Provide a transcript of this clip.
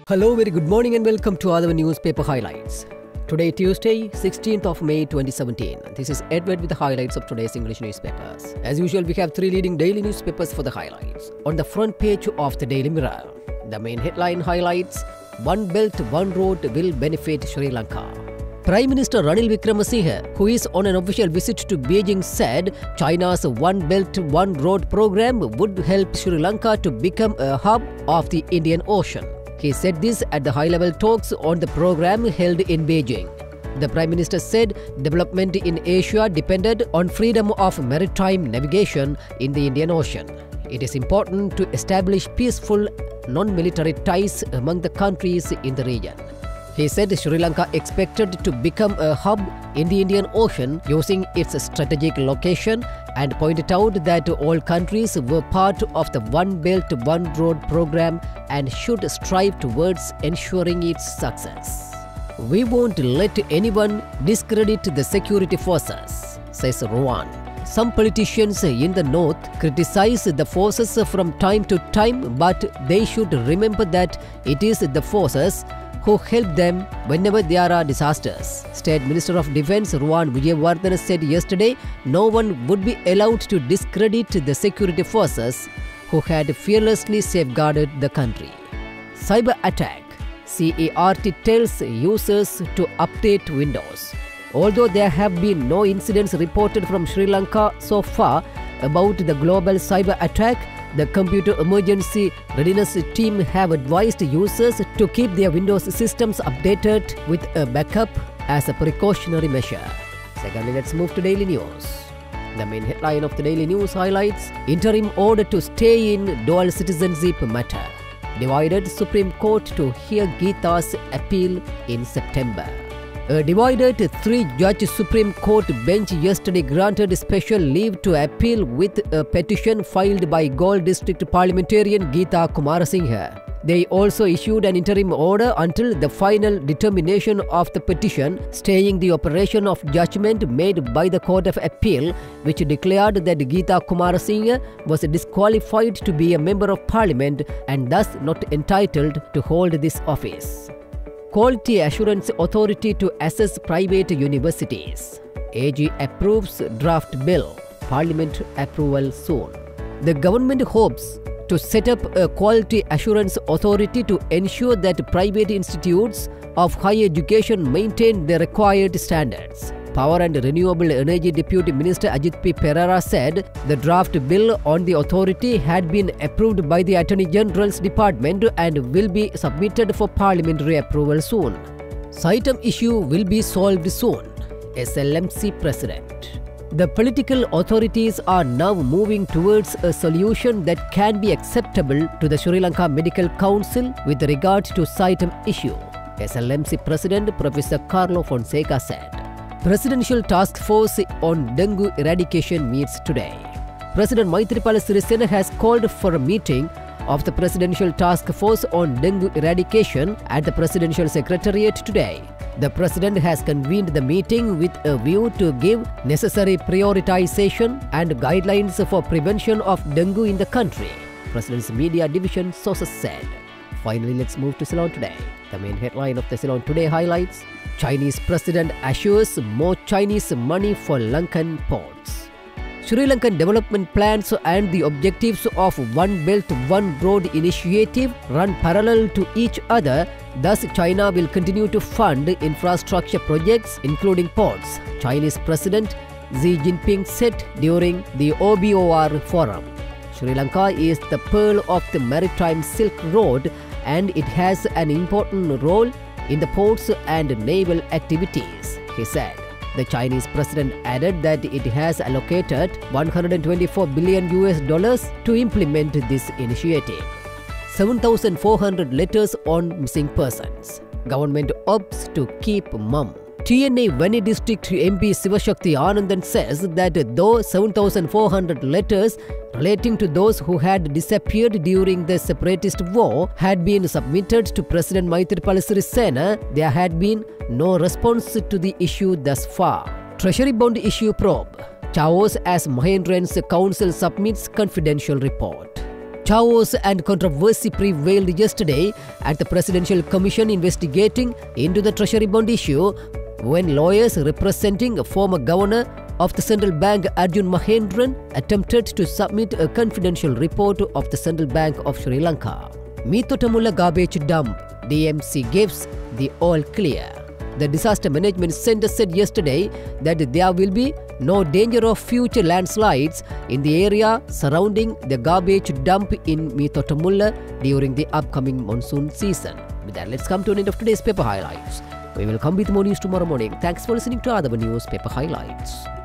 Hello, very good morning and welcome to Athavan newspaper highlights. Today, Tuesday, 16th of May 2017. This is Edward with the highlights of today's English newspapers. As usual, we have three leading daily newspapers for the highlights. On the front page of the Daily Mirror, the main headline highlights, One Belt, One Road will benefit Sri Lanka. Prime Minister Ranil Wickremesinghe, who is on an official visit to Beijing, said China's One Belt, One Road program would help Sri Lanka to become a hub of the Indian Ocean. He said this at the high-level talks on the program held in Beijing. The Prime Minister said development in Asia depended on freedom of maritime navigation in the Indian Ocean. It is important to establish peaceful, non-military ties among the countries in the region. He said Sri Lanka expected to become a hub in the Indian Ocean using its strategic location and pointed out that all countries were part of the One Belt, One Road program and should strive towards ensuring its success. We won't let anyone discredit the security forces, says Rowan. Some politicians in the north criticize the forces from time to time, but they should remember that it is the forces who help them whenever there are disasters. State Minister of Defence Ruwan Wijewardena said yesterday no one would be allowed to discredit the security forces who had fearlessly safeguarded the country. Cyber attack. CERT tells users to update Windows. Although there have been no incidents reported from Sri Lanka so far about the global cyber attack, the Computer Emergency Readiness Team have advised users to keep their Windows systems updated with a backup as a precautionary measure. Secondly, let's move to daily news. The main headline of the daily news highlights Interim order to stay in dual citizenship matter. Divided Supreme Court to hear Geeta's appeal in September. A divided three-judge Supreme Court bench yesterday granted special leave to appeal with a petition filed by Galle District parliamentarian Geeta Kumarasinghe. They also issued an interim order until the final determination of the petition, staying the operation of judgment made by the Court of Appeal, which declared that Geeta Kumarasinghe was disqualified to be a member of parliament and thus not entitled to hold this office. Quality Assurance Authority to assess private universities. AG approves draft bill. Parliament approval soon. The government hopes to set up a Quality Assurance Authority to ensure that private institutes of higher education maintain the required standards. Power and Renewable Energy Deputy Minister Ajith P. Perera said the draft bill on the authority had been approved by the Attorney General's Department and will be submitted for parliamentary approval soon. Saitam issue will be solved soon, SLMC President. The political authorities are now moving towards a solution that can be acceptable to the Sri Lanka Medical Council with regard to Saitam issue, SLMC President Professor Carlo Fonseca said. Presidential Task Force on Dengue Eradication meets today. President Maithripala Sirisena has called for a meeting of the Presidential Task Force on Dengue Eradication at the Presidential Secretariat today. The President has convened the meeting with a view to give necessary prioritization and guidelines for prevention of dengue in the country, President's Media Division sources said. Finally, let's move to Ceylon Today. The main headline of the Ceylon Today highlights Chinese President assures more Chinese money for Lankan ports. Sri Lankan development plans and the objectives of One Belt, One Road initiative run parallel to each other. Thus, China will continue to fund infrastructure projects including ports, Chinese President Xi Jinping said during the OBOR forum. Sri Lanka is the pearl of the maritime Silk Road and it has an important role in the ports and naval activities, he said. The Chinese president added that it has allocated $124 billion to implement this initiative. 7,400 letters on missing persons. Government opts to keep mum. TNA Vani District MP Sivashakti Anandan says that though 7,400 letters relating to those who had disappeared during the separatist war had been submitted to President Maithripala Sirisena, there had been no response to the issue thus far. Treasury bond issue probe. Chaos as Mahendran's council submits confidential report. Chaos and controversy prevailed yesterday at the Presidential Commission investigating into the Treasury bond issue when lawyers representing former Governor of the Central Bank Arjun Mahendran attempted to submit a confidential report of the Central Bank of Sri Lanka. Mithotamulla garbage dump, DMC gives the all clear. The Disaster Management Center said yesterday that there will be no danger of future landslides in the area surrounding the garbage dump in Mithotamulla during the upcoming monsoon season. With that, let's come to an end of today's paper highlights. We will come with more news tomorrow morning. Thanks for listening to Athavan Newspaper Highlights.